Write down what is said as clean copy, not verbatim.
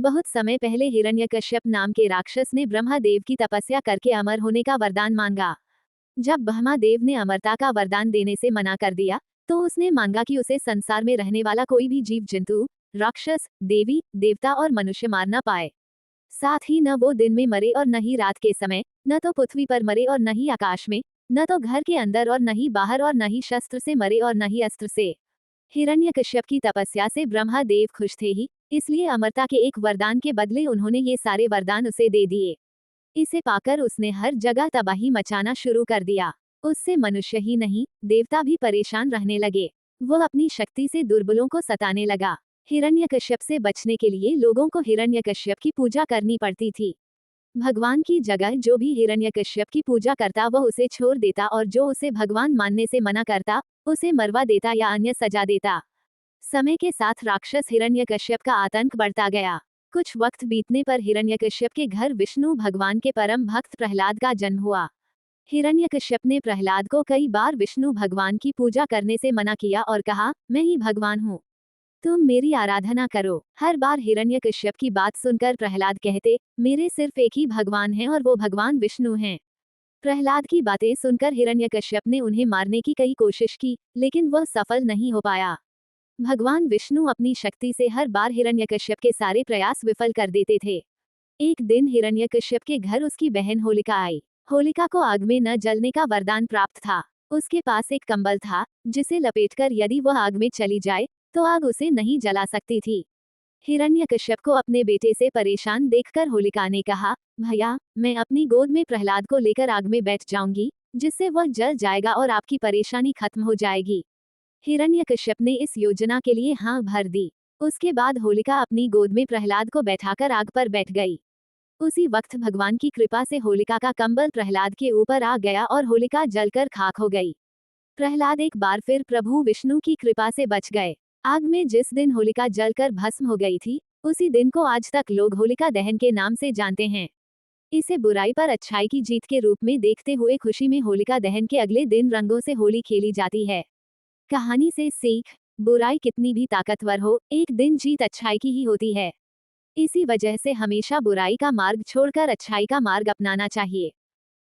बहुत समय पहले हिरण्यकश्यप नाम के राक्षस ने ब्रह्मादेव की तपस्या करके अमर होने का वरदान मांगा। जब ब्रह्मादेव ने अमरता का वरदान देने से मना कर दिया, तो उसने मांगा कि उसे संसार में रहने वाला कोई भी जीव जंतु, राक्षस, देवी, देवता और मनुष्य मार न पाए। साथ ही न वो दिन में मरे और न ही रात के समय, न तो पृथ्वी पर मरे और न ही आकाश में, न तो घर के अंदर और न ही बाहर और न ही शस्त्र से मरे और न ही अस्त्र से। हिरण्यकश्यप की तपस्या से ब्रह्मादेव खुश थे ही, इसलिए अमरता के एक वरदान के बदले उन्होंने ये सारे वरदान उसे दे दिए। इसे पाकर उसने हर जगह तबाही मचाना शुरू कर दिया। उससे मनुष्य ही नहीं, देवता भी परेशान रहने लगे। वो अपनी शक्ति से दुर्बलों को सताने लगा। हिरण्यकश्यप से बचने के लिए लोगों को हिरण्यकश्यप की पूजा करनी पड़ती थी। भगवान की जगह जो भी हिरण्यकश्यप की पूजा करता वह उसे छोड़ देता, और जो उसे भगवान मानने से मना करता उसे मरवा देता या अन्य सजा देता। समय के साथ राक्षस हिरण्यकश्यप का आतंक बढ़ता गया। कुछ वक्त बीतने पर हिरण्यकश्यप के घर विष्णु भगवान के परम भक्त प्रहलाद का जन्म हुआ। हिरण्यकश्यप ने प्रहलाद को कई बार विष्णु भगवान की पूजा करने से मना किया और कहा, मैं ही भगवान हूँ, तुम मेरी आराधना करो। हर बार हिरण्यकश्यप की बात सुनकर प्रहलाद कहते, मेरे सिर्फ एक ही भगवान है और वो भगवान विष्णु हैं। प्रहलाद की बातें सुनकर हिरण्यकश्यप ने उन्हें मारने की कई कोशिश की, लेकिन वह सफल नहीं हो पाया। भगवान विष्णु अपनी शक्ति से हर बार हिरण्यकश्यप के सारे प्रयास विफल कर देते थे। एक दिन हिरण्यकश्यप के घर उसकी बहन होलिका आई। होलिका को आग में न जलने का वरदान प्राप्त था। उसके पास एक कंबल था, जिसे लपेटकर यदि वह आग में चली जाए तो आग उसे नहीं जला सकती थी। हिरण्यकश्यप को अपने बेटे से परेशान देखकर होलिका ने कहा, भैया, मैं अपनी गोद में प्रहलाद को लेकर आग में बैठ जाऊंगी, जिससे वह जल जाएगा और आपकी परेशानी खत्म हो जाएगी। हिरण्यकश्यप ने इस योजना के लिए हाँ भर दी। उसके बाद होलिका अपनी गोद में प्रहलाद को बैठाकर आग पर बैठ गई। उसी वक्त भगवान की कृपा से होलिका का कंबल प्रहलाद के ऊपर आ गया और होलिका जलकर खाक हो गई। प्रहलाद एक बार फिर प्रभु विष्णु की कृपा से बच गए। आग में जिस दिन होलिका जलकर भस्म हो गई थी, उसी दिन को आज तक लोग होलिका दहन के नाम से जानते हैं। इसे बुराई पर अच्छाई की जीत के रूप में देखते हुए खुशी में होलिका दहन के अगले दिन रंगों से होली खेली जाती है। कहानी से सीख, बुराई कितनी भी ताकतवर हो, एक दिन जीत अच्छाई की ही होती है। इसी वजह से हमेशा बुराई का मार्ग छोड़कर अच्छाई का मार्ग अपनाना चाहिए।